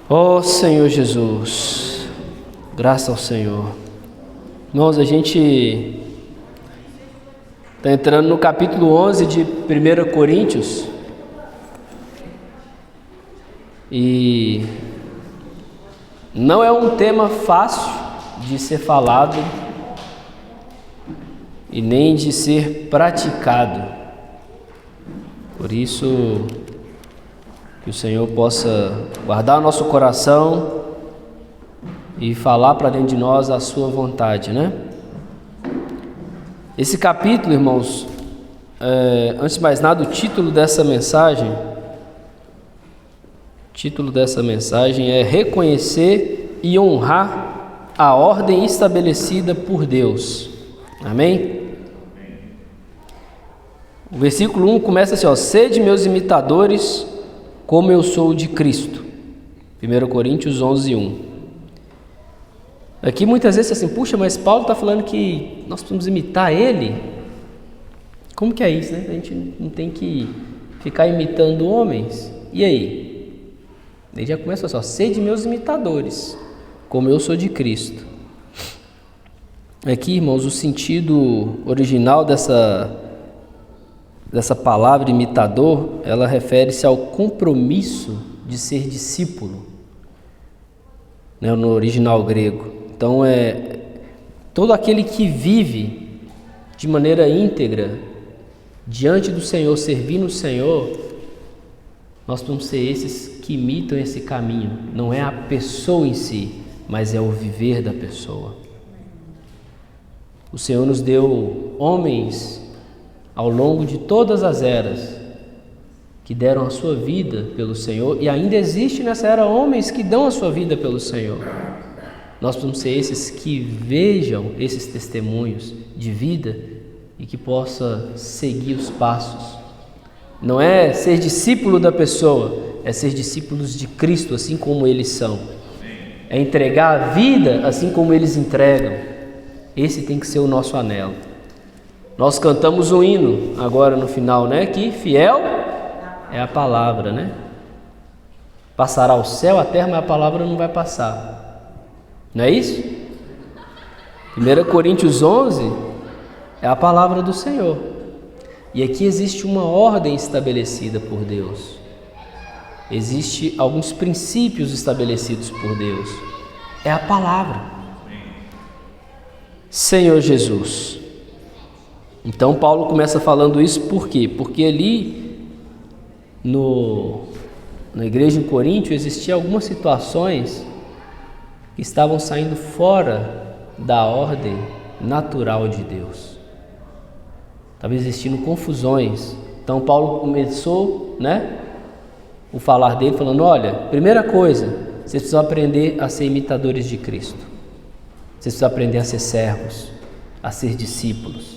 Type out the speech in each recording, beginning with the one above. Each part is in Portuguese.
Ó Senhor Jesus, graças ao Senhor. Irmãos, a gente está entrando no capítulo 11 de 1 Coríntios e não é um tema fácil de ser falado e nem de ser praticado. Por isso, que o Senhor possa guardar o nosso coração e falar para dentro de nós a sua vontade, né? Esse capítulo, irmãos, antes de mais nada, o título dessa mensagem é reconhecer e honrar a ordem estabelecida por Deus. Amém? O versículo 1 começa assim, ó: sede meus imitadores, como eu sou de Cristo. 1 Coríntios 11, 1. Aqui muitas vezes assim, puxa, mas Paulo está falando que nós precisamos imitar ele? Como que é isso, né? A gente não tem que ficar imitando homens. E aí? Ele já começa assim, ó: sede meus imitadores, como eu sou de Cristo. Aqui, irmãos, o sentido original dessa palavra imitador, ela refere-se ao compromisso de ser discípulo, né, no original grego. Então é todo aquele que vive de maneira íntegra diante do Senhor, servindo o Senhor. Nós vamos ser esses que imitam esse caminho. Não é a pessoa em si, mas é o viver da pessoa. O Senhor nos deu homens ao longo de todas as eras, que deram a sua vida pelo Senhor, e ainda existe nessa era homens que dão a sua vida pelo Senhor. Nós precisamos ser esses que vejam esses testemunhos de vida e que possa seguir os passos. Não é ser discípulo da pessoa, é ser discípulos de Cristo, assim como eles são. É entregar a vida assim como eles entregam. Esse tem que ser o nosso anelo. Nós cantamos um hino agora no final, né? Que fiel é a palavra, né? Passará o céu, a terra, mas a palavra não vai passar. Não é isso? 1 Coríntios 11 é a palavra do Senhor. E aqui existe uma ordem estabelecida por Deus. Existem alguns princípios estabelecidos por Deus. É a palavra. Senhor Jesus. Então Paulo começa falando isso por quê? Porque ali na igreja em Coríntio existiam algumas situações que estavam saindo fora da ordem natural de Deus. Estava existindo confusões. Então Paulo começou, né, o falar dele falando: olha, primeira coisa, vocês precisam aprender a ser imitadores de Cristo. Vocês precisam aprender a ser servos, a ser discípulos.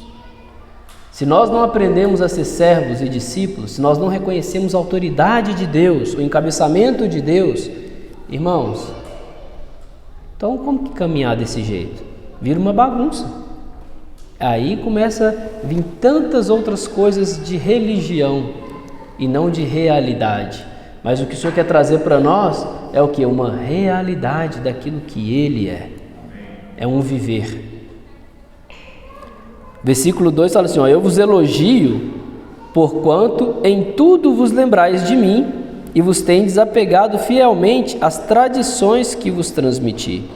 Se nós não aprendemos a ser servos e discípulos, se nós não reconhecemos a autoridade de Deus, o encabeçamento de Deus, irmãos, então como que caminhar desse jeito? Vira uma bagunça. Aí começa a vir tantas outras coisas de religião e não de realidade. Mas o que o Senhor quer trazer para nós é o que? Uma realidade daquilo que Ele é. é um viver. Versículo 2 fala assim, eu vos elogio, porquanto em tudo vos lembrais de mim e vos tendes apegado fielmente às tradições que vos transmiti.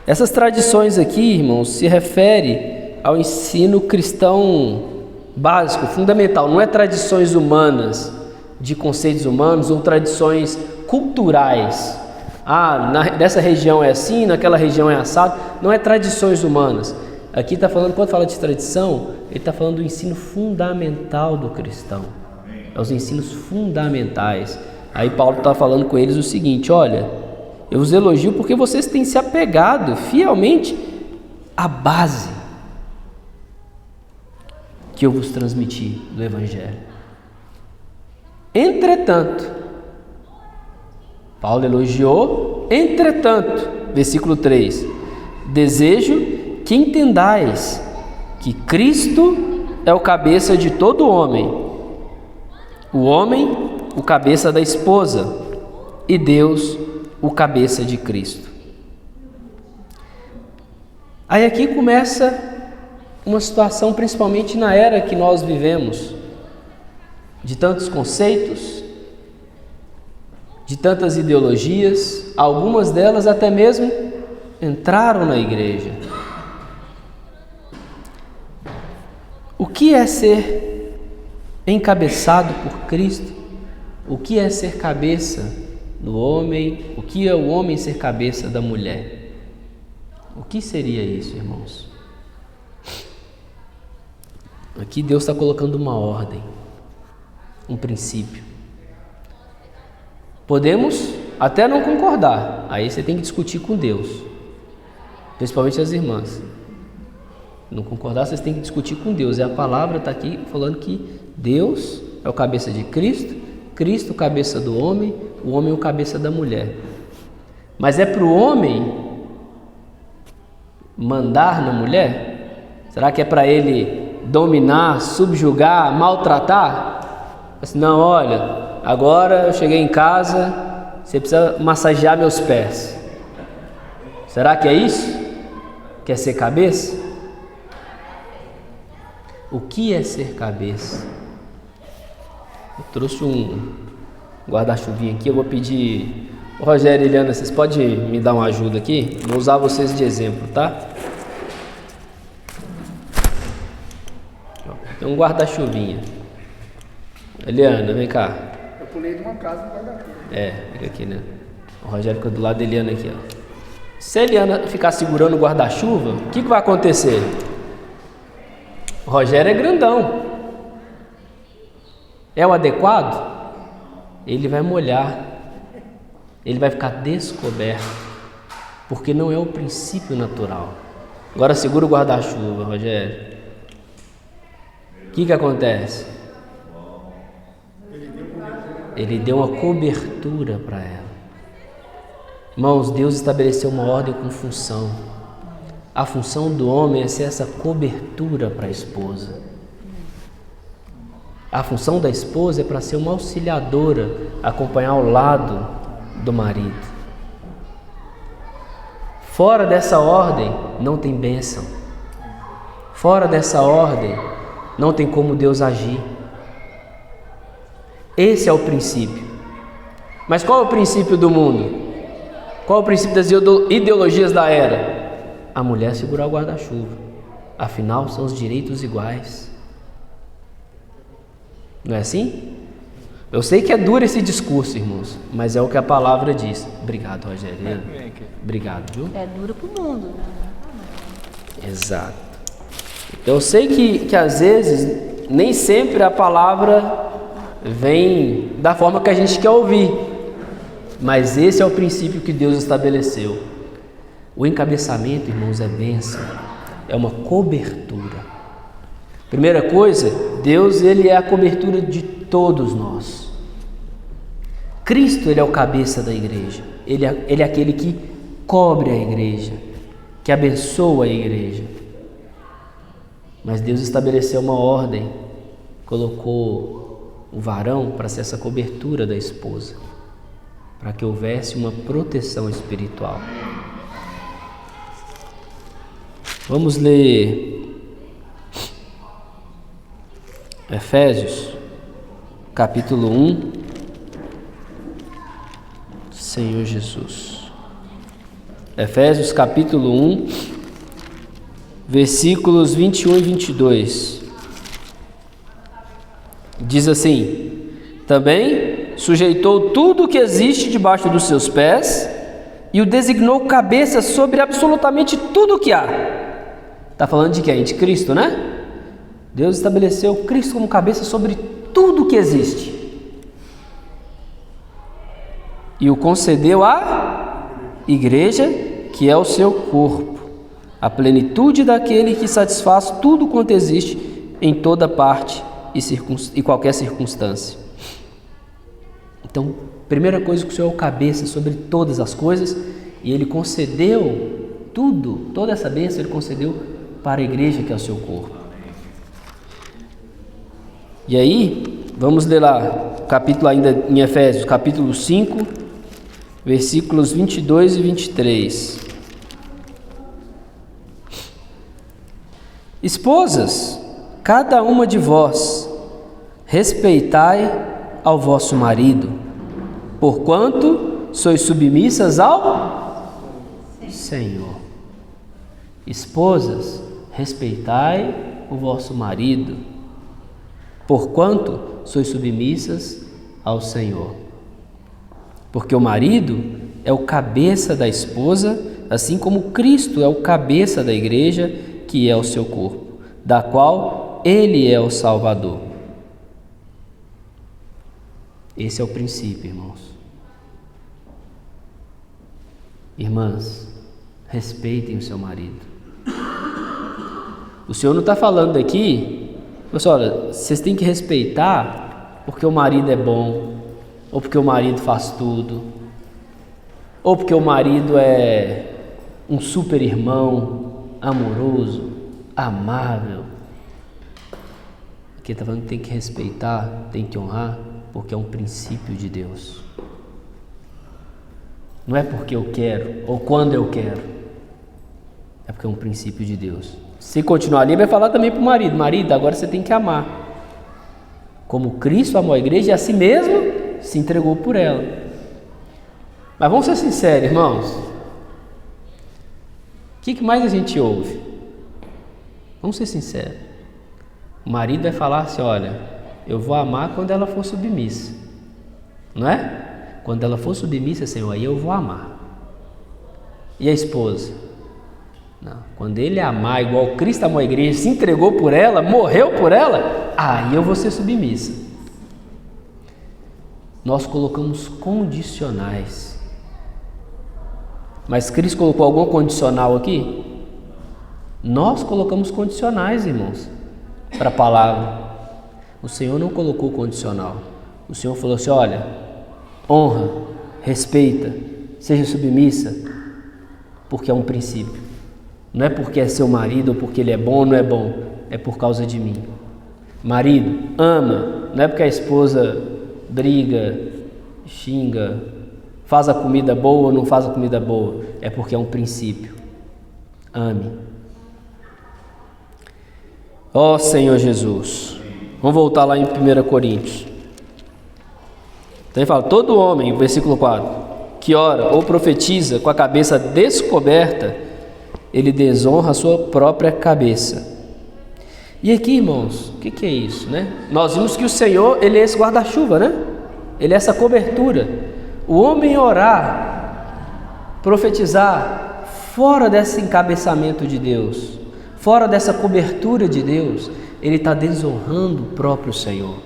Essas tradições aqui, irmãos, se refere ao ensino cristão básico, fundamental. Não é tradições humanas, de conceitos humanos ou tradições culturais. Nessa região é assim, naquela região é assado. Não é tradições humanas. Aqui está falando, quando fala de tradição, ele está falando do ensino fundamental do cristão. É os ensinos fundamentais. Aí Paulo está falando com eles o seguinte, olha, eu vos elogio porque vocês têm se apegado fielmente à base que eu vos transmiti do Evangelho. Entretanto, Paulo elogiou, entretanto, versículo 3, desejo que entendais que Cristo é o cabeça de todo homem, o homem, o cabeça da esposa, e Deus, o cabeça de Cristo. Aí aqui começa uma situação, principalmente na era que nós vivemos, de tantos conceitos, de tantas ideologias, algumas delas até mesmo entraram na igreja. O que é ser encabeçado por Cristo? O que é ser cabeça do homem? O que é o homem ser cabeça da mulher? O que seria isso, irmãos? Aqui Deus está colocando uma ordem, um princípio. Podemos até não concordar, aí você tem que discutir com Deus, principalmente as irmãs. Não concordar, vocês têm que discutir com Deus. E a palavra está aqui falando que Deus é o cabeça de Cristo, Cristo o cabeça do homem, o homem o cabeça da mulher. Mas é para o homem mandar na mulher? Será que é para ele dominar, subjugar, maltratar? Assim, não, olha, agora eu cheguei em casa, você precisa massagear meus pés. Será que é isso? Quer ser cabeça? O que é ser cabeça? Eu trouxe um guarda-chuvinha aqui, eu vou pedir... Rogério e Eliana, vocês podem me dar uma ajuda aqui? Vou usar vocês de exemplo, tá? Tem um guarda-chuvinha. Eliana, vem cá. Eu pulei de uma casa no guarda-chuva. Fica aqui, né? O Rogério fica do lado da Eliana aqui, ó. Se a Eliana ficar segurando o guarda-chuva, o que vai acontecer? O Rogério é grandão. É o adequado? Ele vai molhar. Ele vai ficar descoberto. Porque não é o princípio natural. Agora segura o guarda-chuva, Rogério. O que acontece? Ele deu uma cobertura para ela. Irmãos, Deus estabeleceu uma ordem com função. A função do homem é ser essa cobertura para a esposa. A função da esposa é para ser uma auxiliadora, acompanhar ao lado do marido. Fora dessa ordem não tem bênção. Fora dessa ordem não tem como Deus agir. Esse é o princípio. Mas qual é o princípio do mundo? Qual é o princípio das ideologias da era? A mulher segurar o guarda-chuva. Afinal, são os direitos iguais. Não é assim? Eu sei que é duro esse discurso, irmãos, mas é o que a palavra diz. Obrigado, Rogério. Obrigado, viu? É duro pro mundo, né? Exato. Eu sei que às vezes nem sempre a palavra vem da forma que a gente quer ouvir, mas esse é o princípio que Deus estabeleceu. O encabeçamento, irmãos, é bênção, é uma cobertura. Primeira coisa, Deus, ele é a cobertura de todos nós. Cristo, ele é o cabeça da igreja. Ele é aquele que cobre a igreja, que abençoa a igreja. Mas Deus estabeleceu uma ordem, colocou o varão para ser essa cobertura da esposa, para que houvesse uma proteção espiritual. Vamos ler Efésios, capítulo 1. Senhor Jesus. Efésios, capítulo 1, versículos 21 e 22. Diz assim: também sujeitou tudo o que existe debaixo dos seus pés e o designou cabeça sobre absolutamente tudo o que há. Está falando de quem? De Cristo, né? Deus estabeleceu Cristo como cabeça sobre tudo o que existe e o concedeu à igreja, que é o seu corpo, a plenitude daquele que satisfaz tudo quanto existe em toda parte e qualquer circunstância. Então, primeira coisa, que o Senhor é o cabeça sobre todas as coisas, e Ele concedeu tudo, toda essa bênção Ele concedeu para a igreja, que é o seu corpo. E aí, vamos ler lá, capítulo ainda em Efésios, capítulo 5, versículos 22 e 23. Esposas, cada uma de vós, respeitai ao vosso marido, porquanto sois submissas ao Senhor. Esposas, respeitai o vosso marido, porquanto sois submissas ao Senhor. Porque o marido é o cabeça da esposa, assim como Cristo é o cabeça da igreja, que é o seu corpo, da qual Ele é o Salvador. Esse é o princípio, irmãos. Irmãs, respeitem o seu marido. O Senhor não está falando aqui, pessoal, olha, vocês têm que respeitar porque o marido é bom, ou porque o marido faz tudo, ou porque o marido é um super irmão, amoroso, amável. Aqui está falando que tem que respeitar, tem que honrar, porque é um princípio de Deus. Não é porque eu quero, ou quando eu quero, é porque é um princípio de Deus. Se continuar ali, vai falar também para o marido: marido, agora você tem que amar, como Cristo amou a igreja e a si mesmo se entregou por ela. Mas vamos ser sinceros, irmãos, o que mais a gente ouve? Vamos ser sinceros. O marido vai falar assim: olha, eu vou amar quando ela for submissa, não é? Quando ela for submissa, Senhor, aí eu vou amar. E a esposa? Não, quando ele amar igual Cristo amou a igreja, se entregou por ela, morreu por ela, aí eu vou ser submissa. Nós colocamos condicionais. Mas Cristo colocou algum condicional aqui? Nós colocamos condicionais, irmãos, para a palavra. O Senhor não colocou condicional. O Senhor falou assim: olha, honra, respeita, seja submissa, porque é um princípio. Não é porque é seu marido ou porque ele é bom ou não é bom, é por causa de mim. Marido, ama, não é porque a esposa briga, xinga, faz a comida boa ou não faz a comida boa, é porque é um princípio. Ame. Ó Senhor Jesus. Vamos voltar lá em 1 Coríntios. Então ele fala: todo homem, versículo 4, que ora ou profetiza com a cabeça descoberta, ele desonra a sua própria cabeça. E aqui, irmãos, o que é isso, né? Nós vimos que o Senhor, Ele é esse guarda-chuva, né? Ele é essa cobertura. O homem orar, profetizar, fora desse encabeçamento de Deus, fora dessa cobertura de Deus, ele está desonrando o próprio Senhor.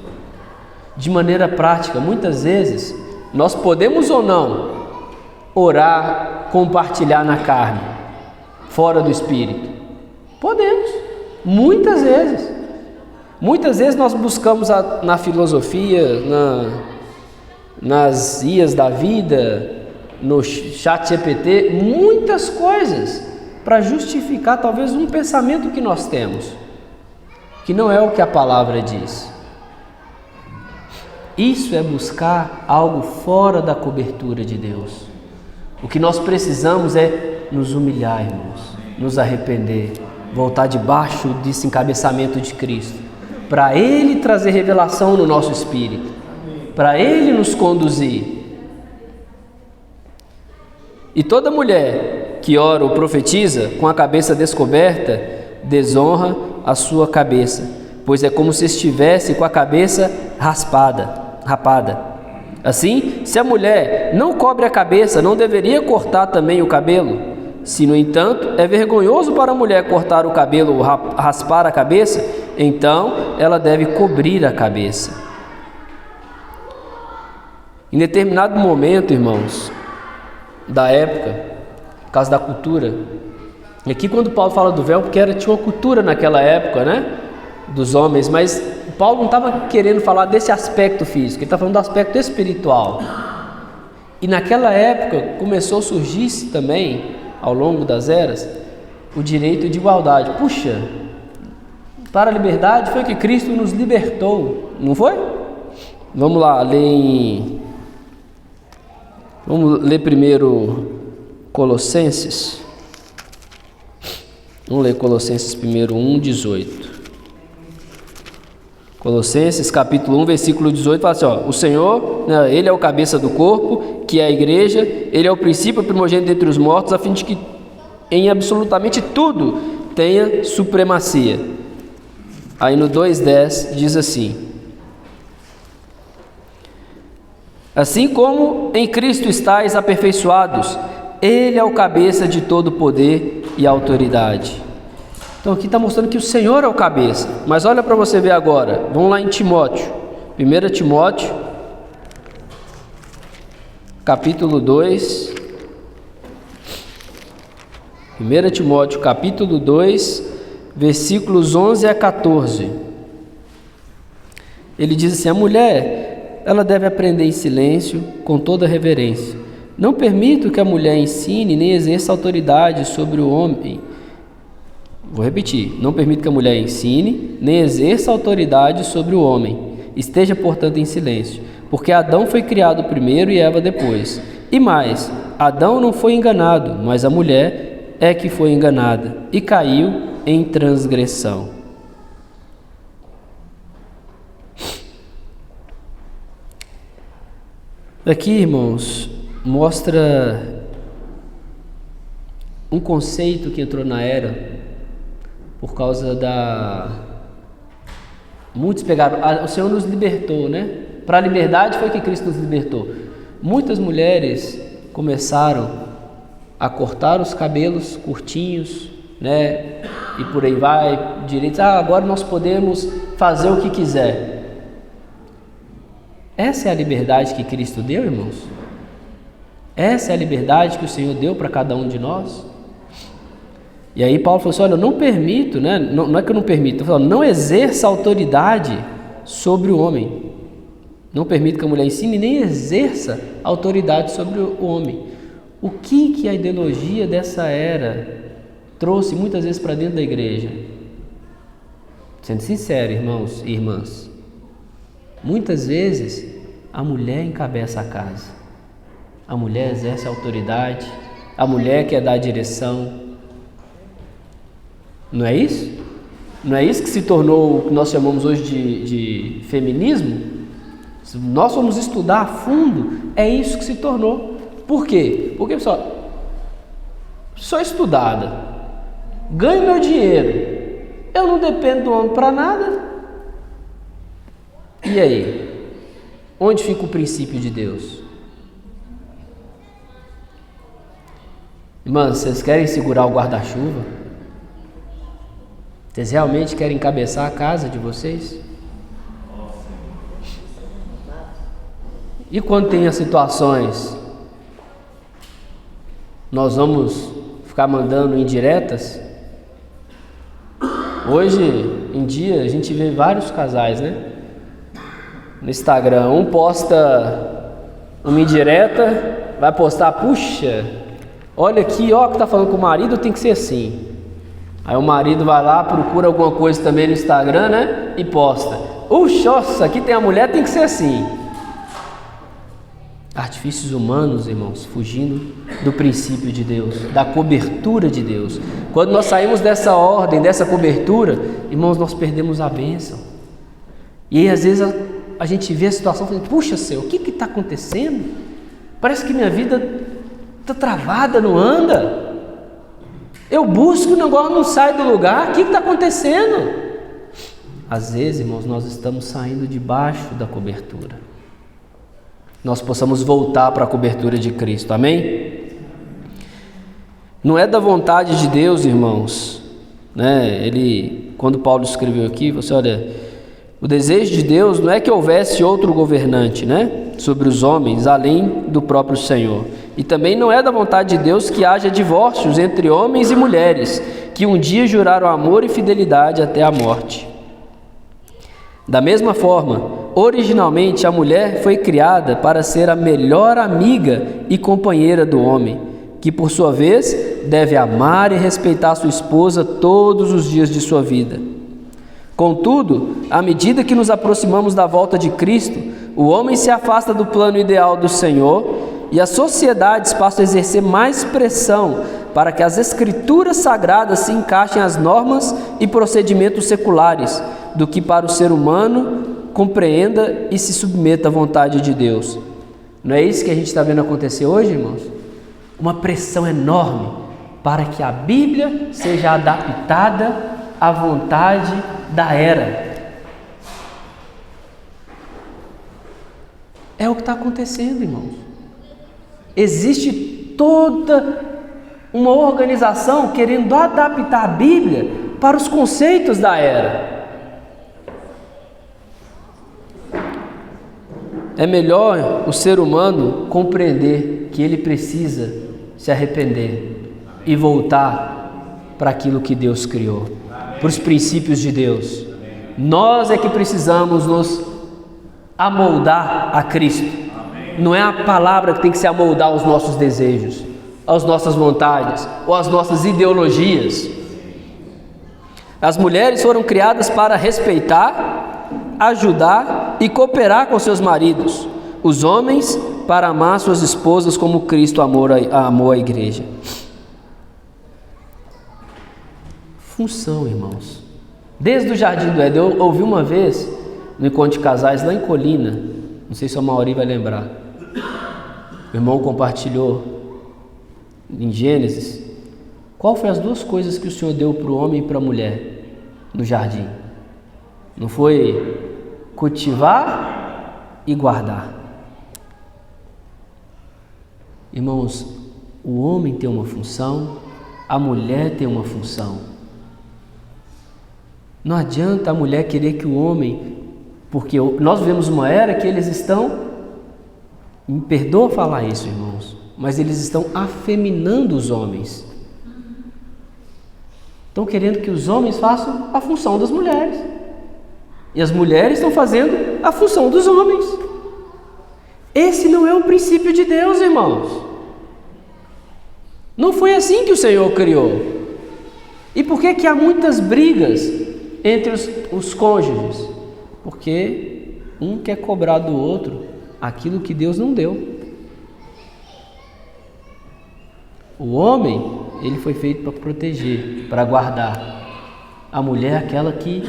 De maneira prática, muitas vezes, nós podemos ou não orar, compartilhar na carne, fora do Espírito? Podemos, muitas vezes. Muitas vezes nós buscamos na filosofia, nas IAs da vida, no chat GPT, muitas coisas para justificar talvez um pensamento que nós temos, que não é o que a palavra diz. Isso é buscar algo fora da cobertura de Deus. O que nós precisamos é nos humilhar, irmãos, nos arrepender, voltar debaixo desse encabeçamento de Cristo, para Ele trazer revelação no nosso espírito, para Ele nos conduzir. E toda mulher que ora ou profetiza com a cabeça descoberta, desonra a sua cabeça, pois é como se estivesse com a cabeça rapada. Assim, se a mulher não cobre a cabeça, não deveria cortar também o cabelo. Se, no entanto, é vergonhoso para a mulher cortar o cabelo ou raspar a cabeça, então ela deve cobrir a cabeça. Em determinado momento, irmãos, da época, por causa da cultura, e aqui quando Paulo fala do véu, porque tinha uma cultura naquela época, né, dos homens, mas Paulo não estava querendo falar desse aspecto físico, ele está falando do aspecto espiritual. E naquela época começou a surgir também, ao longo das eras, o direito de igualdade. Puxa, para a liberdade foi que Cristo nos libertou, não foi? Vamos lá, vamos ler primeiro Colossenses. Vamos ler Colossenses primeiro 1:18. Colossenses capítulo 1, versículo 18, fala assim, ó, o Senhor, Ele é o cabeça do corpo, que é a igreja, Ele é o princípio primogênito entre os mortos, a fim de que em absolutamente tudo tenha supremacia. Aí no 2:10 diz assim, assim como em Cristo estáis aperfeiçoados, Ele é o cabeça de todo poder e autoridade. Então aqui está mostrando que o Senhor é o cabeça. Mas olha para você ver agora. Vamos lá em Timóteo. 1 Timóteo, capítulo 2. 1 Timóteo, capítulo 2, versículos 11 a 14. Ele diz assim, a mulher, ela deve aprender em silêncio, com toda reverência. Não permito que a mulher ensine nem exerça autoridade sobre o homem. Vou repetir, não permito que a mulher ensine, nem exerça autoridade sobre o homem. Esteja, portanto, em silêncio, porque Adão foi criado primeiro e Eva depois. E mais, Adão não foi enganado, mas a mulher é que foi enganada e caiu em transgressão. Aqui, irmãos, mostra um conceito que entrou na era por causa muitos pegaram, o Senhor nos libertou, né? Para a liberdade foi que Cristo nos libertou. Muitas mulheres começaram a cortar os cabelos curtinhos, né? E por aí vai, direitos, agora nós podemos fazer o que quiser. Essa é a liberdade que Cristo deu, irmãos? Essa é a liberdade que o Senhor deu para cada um de nós? E aí Paulo falou assim, olha, eu não permito, né? Não é que eu não permito, eu falo, não exerça autoridade sobre o homem. Não permito que a mulher ensine, nem exerça autoridade sobre o homem. O que a ideologia dessa era trouxe muitas vezes para dentro da igreja? Sendo sincero, irmãos e irmãs, muitas vezes a mulher encabeça a casa. A mulher exerce a autoridade, a mulher quer dar a direção. Não é isso? Não é isso que se tornou o que nós chamamos hoje de feminismo? Se nós formos estudar a fundo, é isso que se tornou. Por quê? Porque, pessoal, sou estudada, ganho meu dinheiro, eu não dependo do homem para nada. E aí? Onde fica o princípio de Deus? Irmãos, vocês querem segurar o guarda-chuva? Vocês realmente querem encabeçar a casa de vocês? E quando tem as situações, nós vamos ficar mandando indiretas? Hoje em dia a gente vê vários casais, né? No Instagram, um posta uma indireta, vai postar, puxa, olha aqui, ó, que tá falando com o marido, tem que ser assim. Aí o marido vai lá, procura alguma coisa também no Instagram, né? E posta. Nossa, aqui tem a mulher, tem que ser assim. Artifícios humanos, irmãos, fugindo do princípio de Deus, da cobertura de Deus. Quando nós saímos dessa ordem, dessa cobertura, irmãos, nós perdemos a bênção. E aí, às vezes, a gente vê a situação e fala, puxa, Senhor, o que está acontecendo? Parece que minha vida está travada, não anda. Eu busco, o negócio não sai do lugar, o que está acontecendo? Às vezes, irmãos, nós estamos saindo debaixo da cobertura. Nós possamos voltar para a cobertura de Cristo, amém? Não é da vontade de Deus, irmãos, né? Quando Paulo escreveu aqui, você olha, o desejo de Deus não é que houvesse outro governante, né, sobre os homens, além do próprio Senhor. E também não é da vontade de Deus que haja divórcios entre homens e mulheres, que um dia juraram amor e fidelidade até a morte. Da mesma forma, originalmente a mulher foi criada para ser a melhor amiga e companheira do homem, que por sua vez deve amar e respeitar sua esposa todos os dias de sua vida. Contudo, à medida que nos aproximamos da volta de Cristo, o homem se afasta do plano ideal do Senhor e as sociedades passam a exercer mais pressão para que as escrituras sagradas se encaixem às normas e procedimentos seculares, do que para o ser humano compreenda e se submeta à vontade de Deus. Não é isso que a gente está vendo acontecer hoje, irmãos? Uma pressão enorme para que a Bíblia seja adaptada à vontade da era. É o que está acontecendo, irmãos. Existe toda uma organização querendo adaptar a Bíblia para os conceitos da era. É melhor o ser humano compreender que ele precisa se arrepender e voltar para aquilo que Deus criou, para os princípios de Deus. Nós é que precisamos nos amoldar a Cristo. Não é a palavra que tem que se amoldar aos nossos desejos, às nossas vontades ou às nossas ideologias. As mulheres foram criadas para respeitar, ajudar e cooperar com seus maridos. Os homens para amar suas esposas como Cristo amou a igreja. Função, irmãos. Desde o Jardim do Éden, eu ouvi uma vez no encontro de casais lá em Colina, não sei se a Mauri vai lembrar, o irmão compartilhou em Gênesis, qual foi as duas coisas que o Senhor deu para o homem e para a mulher no jardim? Não foi cultivar e guardar. Irmãos, o homem tem uma função, a mulher tem uma função. Não adianta a mulher querer que o homem, porque nós vivemos uma era que eles estão, me perdoa falar isso, irmãos, mas eles estão afeminando os homens. Estão querendo que os homens façam a função das mulheres. E as mulheres estão fazendo a função dos homens. Esse não é o princípio de Deus, irmãos. Não foi assim que o Senhor criou. E por que há muitas brigas entre os cônjuges? Porque um quer cobrar do outro aquilo que Deus não deu. O homem, ele foi feito para proteger, para guardar. A mulher é aquela que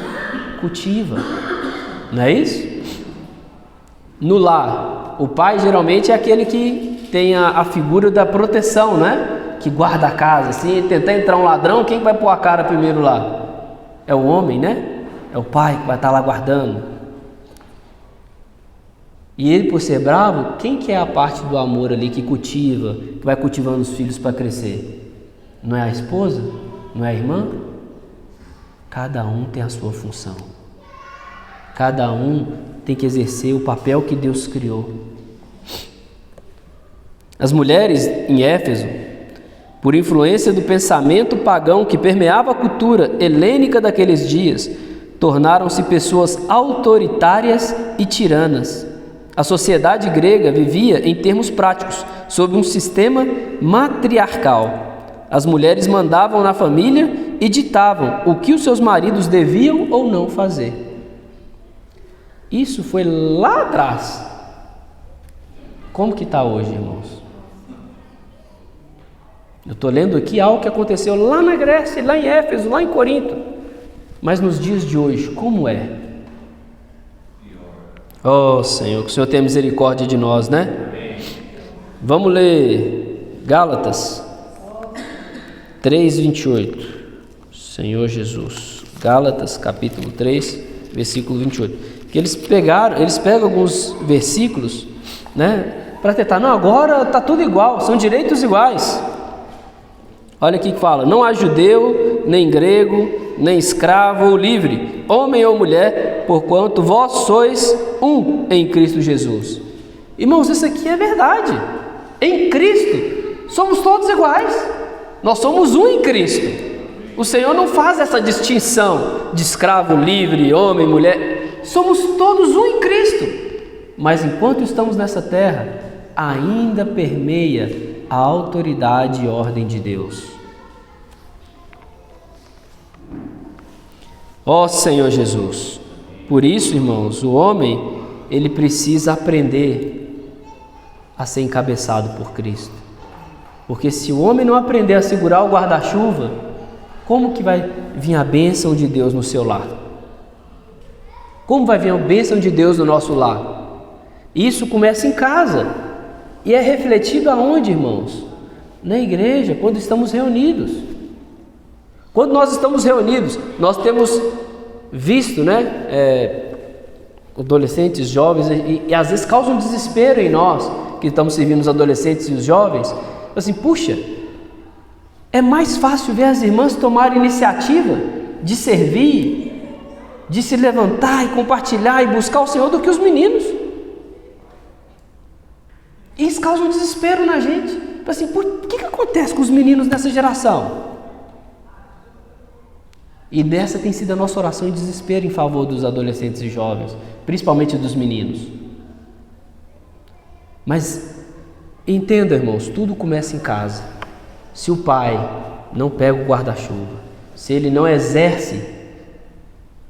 cultiva, não é isso? No lar, o pai geralmente é aquele que tem a figura da proteção, né? Que guarda a casa. Se tentar entrar um ladrão, quem vai pôr a cara primeiro lá? É o homem, né? É o pai que vai estar lá guardando. E ele, por ser bravo, quem que é a parte do amor ali que cultiva, que vai cultivando os filhos para crescer? Não é a esposa? Não é a irmã? Cada um tem a sua função. Cada um tem que exercer o papel que Deus criou. As mulheres em Éfeso, por influência do pensamento pagão que permeava a cultura helênica daqueles dias, tornaram-se pessoas autoritárias e tiranas. A sociedade grega vivia, em termos práticos, sob um sistema matriarcal. As mulheres mandavam na família e ditavam o que os seus maridos deviam ou não fazer. Isso foi lá atrás. Como que está hoje, irmãos? Eu estou lendo aqui algo que aconteceu lá na Grécia, lá em Éfeso, lá em Corinto. Mas nos dias de hoje, como é? Oh, Senhor, que o Senhor tenha misericórdia de nós, né? Vamos ler Gálatas 3:28. Senhor Jesus. Gálatas, capítulo 3, versículo 28. Que eles pegam alguns versículos, né? Para tentar, não, agora está tudo igual, são direitos iguais. Olha aqui que fala: não há judeu, nem grego, nem escravo ou livre, homem ou mulher, porquanto vós sois um em Cristo Jesus. Irmãos, isso aqui é verdade. Em Cristo somos todos iguais. Nós somos um em Cristo. O Senhor não faz essa distinção de escravo, livre, homem, mulher. Somos todos um em Cristo. Mas enquanto estamos nessa terra, ainda permeia a autoridade e ordem de Deus. Ó Senhor Jesus, por isso, irmãos, o homem, ele precisa aprender a ser encabeçado por Cristo. Porque se o homem não aprender a segurar o guarda-chuva, como que vai vir a bênção de Deus no seu lar? Como vai vir a bênção de Deus no nosso lar? Isso começa em casa. E é refletido aonde, irmãos? Na igreja, quando estamos reunidos. Quando nós estamos reunidos, nós temos visto, né, adolescentes, jovens, e às vezes causam desespero em nós, que estamos servindo os adolescentes e os jovens, assim, puxa, é mais fácil ver as irmãs tomarem iniciativa de servir, de se levantar e compartilhar e buscar o Senhor do que os meninos. E isso causa um desespero na gente. Assim, por que acontece com os meninos nessa geração? E nessa tem sido a nossa oração e desespero em favor dos adolescentes e jovens, principalmente dos meninos. Mas entenda, irmãos, tudo começa em casa. Se o pai não pega o guarda-chuva, se ele não exerce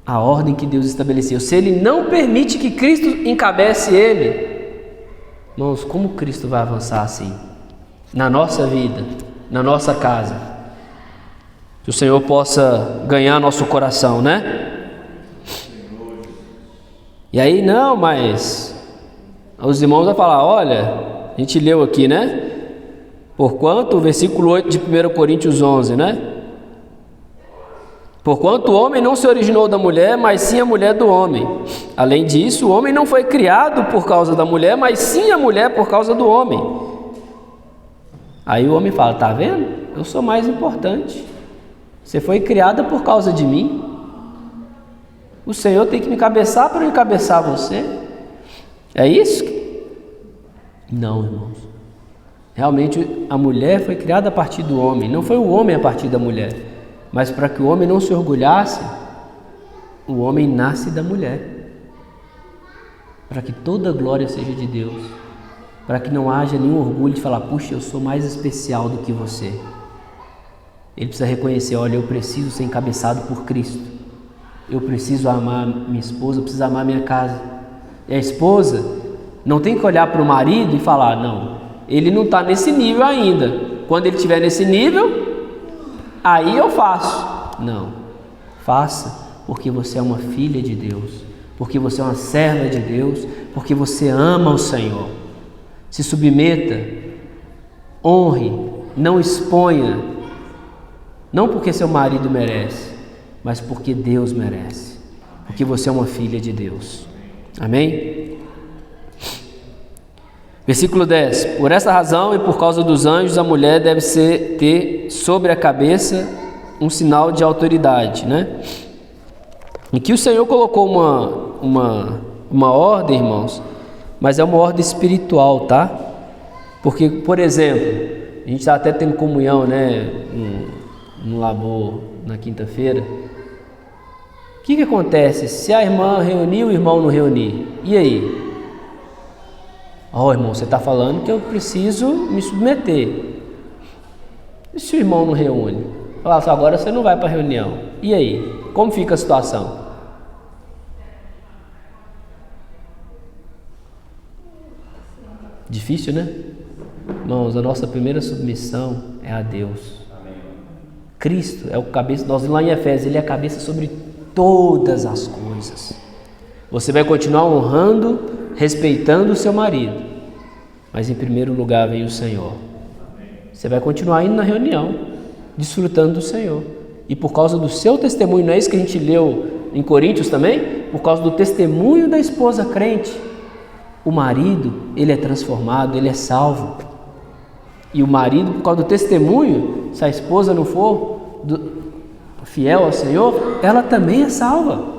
a ordem que Deus estabeleceu, se ele não permite que Cristo encabece ele, irmãos, como Cristo vai avançar assim? Na nossa vida, na nossa casa. Que o Senhor possa ganhar nosso coração, né? E aí, não, mas os irmãos vão falar, olha, a gente leu aqui, né? Porquanto, o versículo 8 de 1 Coríntios 11, né? Porquanto o homem não se originou da mulher, mas sim a mulher do homem. Além disso, o homem não foi criado por causa da mulher, mas sim a mulher por causa do homem. Aí o homem fala, tá vendo? Eu sou mais importante. Você foi criada por causa de mim. O Senhor tem que me encabeçar para eu encabeçar você. É isso? Não, irmãos. Realmente a mulher foi criada a partir do homem. Não foi o homem a partir da mulher. Mas para que o homem não se orgulhasse, o homem nasce da mulher. Para que toda a glória seja de Deus. Para que não haja nenhum orgulho de falar, puxa, eu sou mais especial do que você. Ele precisa reconhecer, olha, eu preciso ser encabeçado por Cristo. Eu preciso amar minha esposa, eu preciso amar minha casa. E a esposa não tem que olhar para o marido e falar, não, ele não está nesse nível ainda. Quando ele estiver nesse nível, aí eu faço. Não, faça porque você é uma filha de Deus, porque você é uma serva de Deus, porque você ama o Senhor. Se submeta, honre, não exponha. Não porque seu marido merece, mas porque Deus merece. Porque você é uma filha de Deus. Amém? Versículo 10. Por essa razão e por causa dos anjos, a mulher deve ter sobre a cabeça um sinal de autoridade, né? Em que o Senhor colocou uma ordem, irmãos, mas é uma ordem espiritual, tá? Porque, por exemplo, a gente está até tendo comunhão, né? No labor na quinta-feira. O que acontece se a irmã reunir, o irmão não reunir? E aí? Irmão, você está falando que eu preciso me submeter. E se o irmão não reúne? Fala, agora você não vai para a reunião. E aí? Como fica a situação? Difícil, né? Irmãos, a nossa primeira submissão é a Deus. Cristo é o cabeça, nós lá em Efésios, Ele é a cabeça sobre todas as coisas. Você vai continuar honrando, respeitando o seu marido, mas em primeiro lugar vem o Senhor. Você vai continuar indo na reunião, desfrutando do Senhor. E por causa do seu testemunho, não é isso que a gente leu em Coríntios também? Por causa do testemunho da esposa crente, o marido, ele é transformado, ele é salvo. E o marido, por causa do testemunho, se a esposa não for fiel ao Senhor, ela também é salva.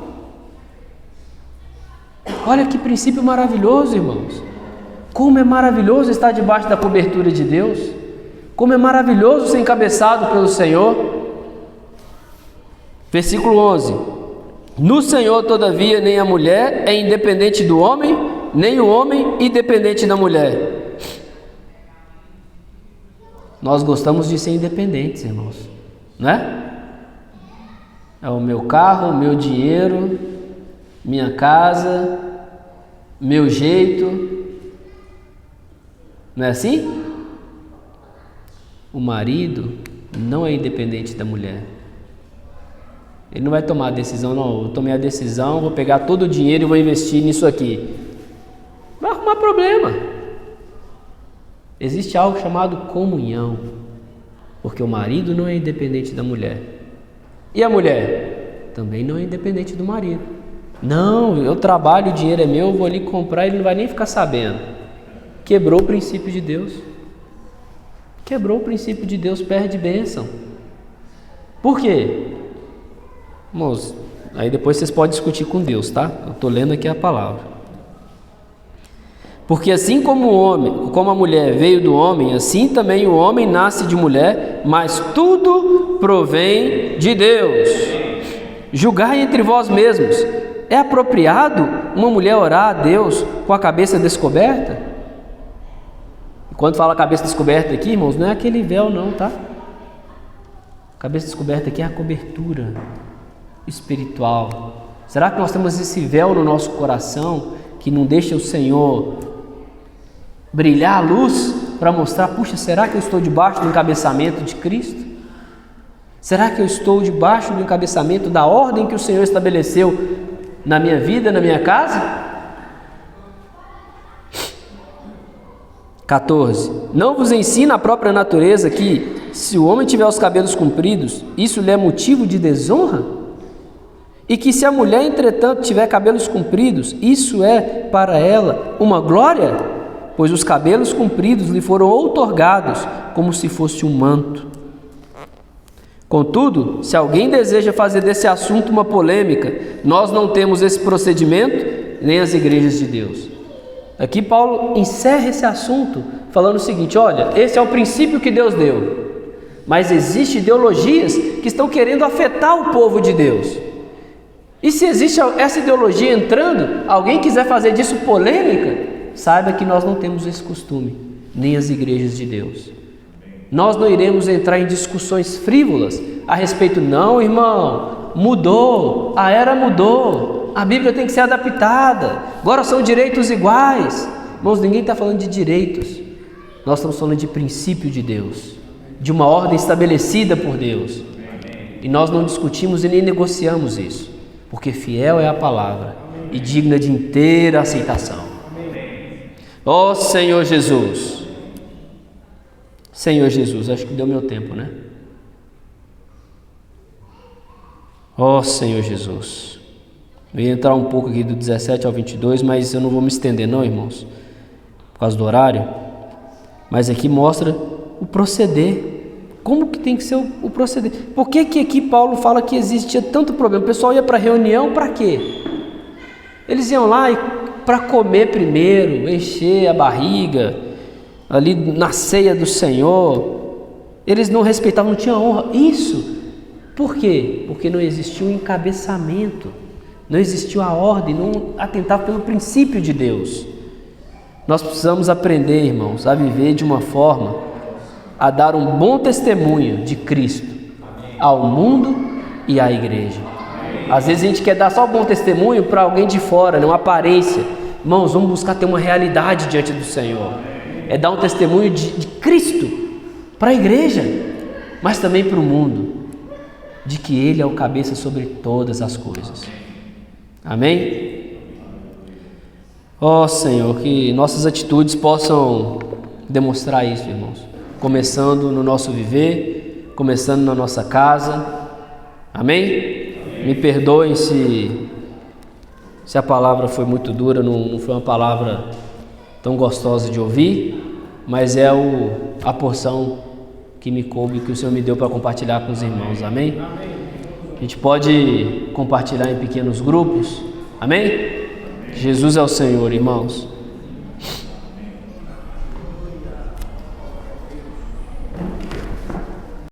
Olha que princípio maravilhoso, irmãos. Como é maravilhoso estar debaixo da cobertura de Deus. Como é maravilhoso ser encabeçado pelo Senhor. Versículo 11. No Senhor, todavia, nem a mulher é independente do homem, nem o homem independente da mulher. Nós gostamos de ser independentes, irmãos, não é? É o meu carro, o meu dinheiro, minha casa, meu jeito. Não é assim? O marido não é independente da mulher. Ele não vai tomar a decisão, não. Eu tomei a decisão, vou pegar todo o dinheiro e vou investir nisso aqui. Vai arrumar problema. Existe algo chamado comunhão, porque o marido não é independente da mulher. E a mulher? Também não é independente do marido. Não, eu trabalho, o dinheiro é meu, eu vou ali comprar, ele não vai nem ficar sabendo. Quebrou o princípio de Deus. Quebrou o princípio de Deus, perde bênção. Por quê? Irmãos, aí depois vocês podem discutir com Deus, tá? Eu estou lendo aqui a palavra. Porque assim como o homem, como a mulher veio do homem, assim também o homem nasce de mulher, mas tudo provém de Deus. Julgai entre vós mesmos. É apropriado uma mulher orar a Deus com a cabeça descoberta? Quando fala cabeça descoberta aqui, irmãos, não é aquele véu não, tá? Cabeça descoberta aqui é a cobertura espiritual. Será que nós temos esse véu no nosso coração que não deixa o Senhor brilhar a luz para mostrar, puxa, será que eu estou debaixo do encabeçamento de Cristo? Será que eu estou debaixo do encabeçamento da ordem que o Senhor estabeleceu na minha vida, na minha casa? 14. Não vos ensina a própria natureza que, se o homem tiver os cabelos compridos, isso lhe é motivo de desonra? E que se a mulher, entretanto, tiver cabelos compridos, isso é para ela uma glória? Pois os cabelos compridos lhe foram outorgados como se fosse um manto. Contudo, se alguém deseja fazer desse assunto uma polêmica, nós não temos esse procedimento, nem as igrejas de Deus. Aqui Paulo encerra esse assunto falando o seguinte: olha, esse é o princípio que Deus deu, mas existem ideologias que estão querendo afetar o povo de Deus. E se existe essa ideologia entrando, alguém quiser fazer disso polêmica, saiba que nós não temos esse costume, nem as igrejas de Deus. Nós não iremos entrar em discussões frívolas a respeito, não, irmão, mudou, a era mudou. A Bíblia tem que ser adaptada. Agora são direitos iguais. Irmãos, ninguém está falando de direitos. Nós estamos falando de princípio de Deus, de uma ordem estabelecida por Deus. E nós não discutimos e nem negociamos isso, porque fiel é a palavra e digna de inteira aceitação. Ó Senhor Jesus. Senhor Jesus, acho que deu meu tempo, né? Ó Senhor Jesus. Eu ia entrar um pouco aqui do 17 ao 22, mas eu não vou me estender não, irmãos, por causa do horário. Mas aqui mostra o proceder. Como que tem que ser o proceder? Por que aqui Paulo fala que existia tanto problema? O pessoal ia para a reunião para quê? Eles iam lá para comer primeiro, encher a barriga, ali na ceia do Senhor. Eles não respeitavam, não tinham honra. Isso. Por quê? Porque não existia um encabeçamento. Não existiu a ordem, não atentava pelo princípio de Deus. Nós precisamos aprender, irmãos, a viver de uma forma, a dar um bom testemunho de Cristo ao mundo e à igreja. Às vezes a gente quer dar só um bom testemunho para alguém de fora, uma aparência. Irmãos, vamos buscar ter uma realidade diante do Senhor. é dar um testemunho de Cristo para a igreja, mas também para o mundo, de que Ele é o cabeça sobre todas as coisas. Amém? Ó Senhor, que nossas atitudes possam demonstrar isso, irmãos, começando no nosso viver, começando na nossa casa. Amém? Me perdoem se a palavra foi muito dura, não foi uma palavra tão gostosa de ouvir, mas é a porção que me coube, que o Senhor me deu para compartilhar com os irmãos. Amém? A gente pode compartilhar em pequenos grupos. Amém? Jesus é o Senhor, irmãos.